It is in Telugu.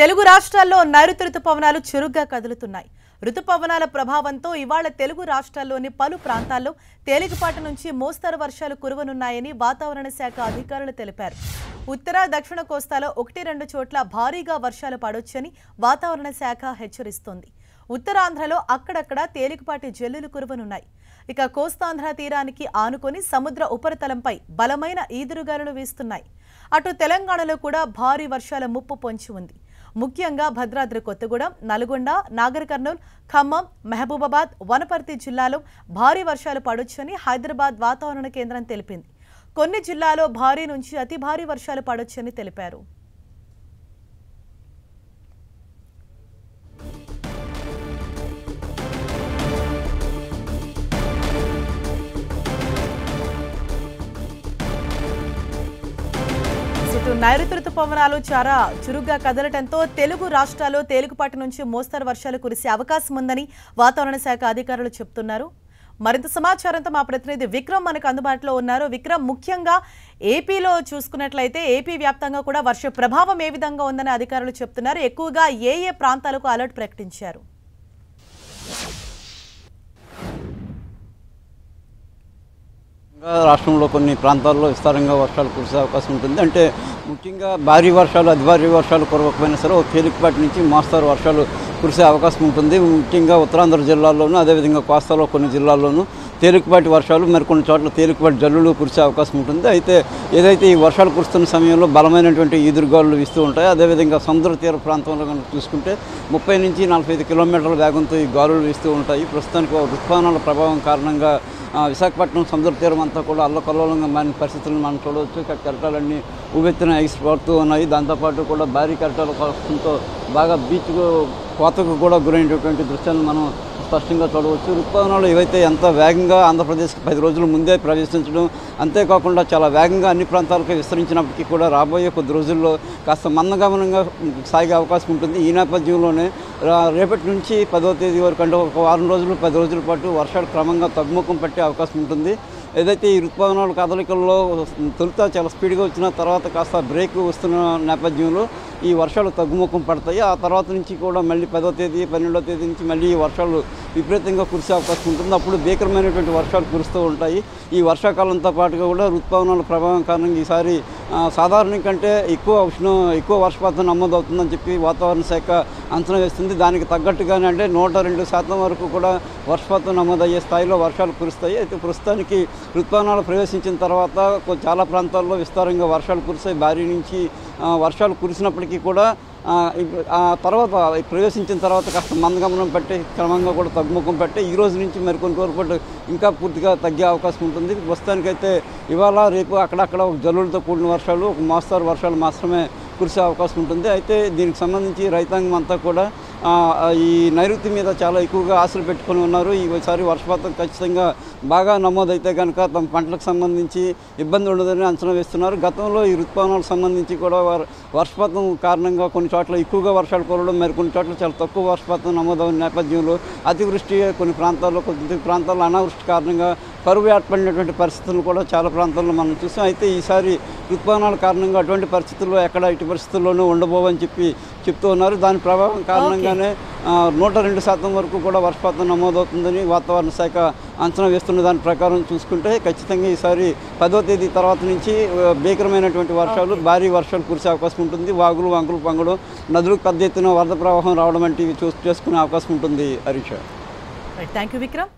తెలుగు రాష్ట్రాల్లో నైరుతి రుతుపవనాలు చురుగ్గా కదులుతున్నాయి. రుతుపవనాల ప్రభావంతో ఇవాళ తెలుగు రాష్ట్రాల్లోని పలు ప్రాంతాల్లో తేలికపాటి నుంచి మోస్తరు వర్షాలు కురవనున్నాయని వాతావరణ శాఖ అధికారులు తెలిపారు. ఉత్తర దక్షిణ కోస్తాలో 1-2 చోట్ల భారీగా వర్షాలు పడొచ్చని వాతావరణ శాఖ హెచ్చరిస్తోంది. ఉత్తరాంధ్రలో అక్కడక్కడ తేలికపాటి జల్లులు కురవనున్నాయి. ఇక కోస్తాంధ్ర తీరానికి ఆనుకొని సముద్ర ఉపరితలంపై బలమైన ఈదురుగాలులు వీస్తున్నాయి. అటు తెలంగాణలో కూడా భారీ వర్షాల ముప్పు పొంచి ఉంది. ముఖ్యంగా భద్రాద్రి కొత్తగూడెం, నల్గొండ, నాగర్ కర్నూల్, ఖమ్మం, మహబూబాబాద్, వనపర్తి జిల్లాలో భారీ వర్షాలు పడొచ్చని హైదరాబాద్ వాతావరణ కేంద్రం తెలిపింది. కొన్ని జిల్లాలో భారీ నుంచి అతి భారీ వర్షాలు పడొచ్చని తెలిపారు. నైరుతి రుతుపవనాలు చాలా చురుగ్గా కదలటంతో తెలుగు రాష్ట్రాల్లో తేలికపాటి నుంచి మోస్తరు వర్షాలు కురిసే అవకాశం ఉందని వాతావరణ శాఖ అధికారులు చెబుతున్నారు. మరింత సమాచారంతో మా ప్రతినిధి విక్రమ్ మనకు అందుబాటులో ఉన్నారు. విక్రమ్, ముఖ్యంగా ఏపీలో చూసుకున్నట్లయితే ఏపీ వ్యాప్తంగా కూడా వర్ష ప్రభావం ఏ విధంగా ఉందని అధికారులు చెప్తున్నారు. ఎక్కువగా ఏ ప్రాంతాలకు అలర్ట్ ప్రకటించారు? రాష్ట్రంలో కొన్ని ప్రాంతాల్లో విస్తారంగా వర్షాలు కురిసే అవకాశం ఉంటుంది. అంటే ముఖ్యంగా భారీ వర్షాలు, అతి భారీ వర్షాలు కురవకపోయినా సరే ఒక తేలికపాటి నుంచి మోస్తరు వర్షాలు కురిసే అవకాశం ఉంటుంది. ముఖ్యంగా ఉత్తరాంధ్ర జిల్లాల్లోనూ అదేవిధంగా కోస్తాలో కొన్ని జిల్లాల్లోనూ తేలికపాటి వర్షాలు, మరికొన్ని చోట్ల తేలికపాటి జల్లులు కురిసే అవకాశం ఉంటుంది. అయితే ఏదైతే ఈ వర్షాలు కురుస్తున్న సమయంలో బలమైనటువంటి ఈదురుగాలులు వీస్తూ ఉంటాయి. అదేవిధంగా సముద్ర తీర ప్రాంతంలో కనుక చూసుకుంటే 30 నుంచి 45 కిలోమీటర్ల వేగంతో ఈ గాలులు వీస్తూ ఉంటాయి. ప్రస్తుతానికి ఋతుపవనాల ప్రభావం కారణంగా విశాఖపట్నం సముద్ర తీరం అంతా కూడా అల్లకల్లోలంగా మారిన పరిస్థితులను మనం చూడవచ్చు. ఇక్కడ కెరటాలన్నీ ఉవ్వెత్తున ఎగిసిపడుతూ ఉన్నాయి. దాంతోపాటు కూడా భారీ కెరటాల కోసంతో బాగా బీచ్ కోతకు కూడా గురైనటువంటి దృశ్యాలను మనం స్పష్టంగా చూడవచ్చు. ఋతుపవనాలు ఏవైతే ఎంత వేగంగా ఆంధ్రప్రదేశ్కి 10 రోజుల ముందే ప్రవేశించడం, అంతేకాకుండా చాలా వేగంగా అన్ని ప్రాంతాలకు విస్తరించినప్పటికీ కూడా రాబోయే కొద్ది రోజుల్లో కాస్త మందగమనంగా సాగే అవకాశం ఉంటుంది. ఈ నేపథ్యంలోనే రేపటి నుంచి 10వ తేదీ వరకు, అంటే ఒక వారం రోజులు 10 రోజుల పాటు వర్షాలు క్రమంగా తగ్గుముఖం పట్టే అవకాశం ఉంటుంది. ఏదైతే ఈ ఋతుపవనాల కదలికల్లో తొలుత చాలా స్పీడ్గా వచ్చిన తర్వాత కాస్త బ్రేక్ వస్తున్న నేపథ్యంలో ఈ వర్షాలు తగ్గుముఖం పడతాయి. ఆ తర్వాత నుంచి కూడా మళ్ళీ 10వ తేదీ 12వ తేదీ నుంచి మళ్ళీ ఈ వర్షాలు విపరీతంగా కురిసే అవకాశం ఉంటుంది. అప్పుడు భీకరమైనటువంటి వర్షాలు కురుస్తూ ఉంటాయి. ఈ వర్షాకాలంతో పాటుగా కూడా ఋతుపవనాల ప్రభావం కారణంగా ఈసారి సాధారణం కంటే ఎక్కువ వర్షపాతం నమోదవుతుందని చెప్పి వాతావరణ శాఖ అంచనా వేస్తుంది. దానికి తగ్గట్టుగానే అంటే 102% వరకు కూడా వర్షపాతం నమోదయ్యే స్థాయిలో వర్షాలు కురుస్తాయి. అయితే ప్రస్తుతానికి ఋతుపవనాలు ప్రవేశించిన తర్వాత చాలా ప్రాంతాల్లో విస్తారంగా వర్షాలు కురిస్తాయి. భారీ నుంచి వర్షాలు కురిసినప్పటికీ కూడా ఆ తర్వాత ప్రవేశించిన తర్వాత కాస్త మందగమనం పట్టి క్రమంగా కూడా తగ్గుముఖం పట్టి ఈ రోజు నుంచి మరికొన్ని రోజుల పాటు ఇంకా పూర్తిగా తగ్గే అవకాశం ఉంటుంది. ప్రస్తుతానికైతే ఇవాళ రేపు అక్కడక్కడ జల్లులతో కూడిన వర్షాలు, ఒక మోస్తరు వర్షాలు మాత్రమే కురిసే అవకాశం ఉంటుంది. అయితే దీనికి సంబంధించి రైతాంగం అంతా కూడా ఈ నైరుతి మీద చాలా ఎక్కువగా ఆశలు పెట్టుకొని ఉన్నారు. ఈసారి వర్షపాతం ఖచ్చితంగా బాగా నమోదైతే కనుక తమ పంటలకు సంబంధించి ఇబ్బంది ఉండదని అంచనా వేస్తున్నారు. గతంలో ఈ ఋతుపవనాలకు సంబంధించి కూడా వర్షపాతం కారణంగా కొన్ని చోట్ల ఎక్కువగా వర్షాలు కురవడం, మరికొన్ని చోట్ల చాలా తక్కువ వర్షపాతం నమోదైన నేపథ్యంలో అతివృష్టి, కొన్ని ప్రాంతాల్లో అనావృష్టి కారణంగా కరువు ఏర్పడినటువంటి పరిస్థితులు కూడా చాలా ప్రాంతాల్లో మనం చూసాం. అయితే ఈసారి ఋతుపవనాల కారణంగా అటువంటి పరిస్థితుల్లో ఎట్టి పరిస్థితుల్లోనూ ఉండబోవని చెప్తూ ఉన్నారు. దాని ప్రభావం కారణంగానే 102% వరకు కూడా వర్షపాతం నమోదవుతుందని వాతావరణ శాఖ అంచనా వేస్తున్న దాని ప్రకారం చూసుకుంటే ఖచ్చితంగా ఈసారి 10వ తేదీ తర్వాత నుంచి భీకరమైనటువంటి వర్షాలు, భారీ వర్షాలు కురిసే అవకాశం ఉంటుంది. వాగులు, వంకలు పొంగడం, నదులకు పెద్ద ఎత్తున వరద ప్రవాహం రావడం వంటివి చేసుకునే అవకాశం ఉంటుంది. హరీష. Thank you Vikram.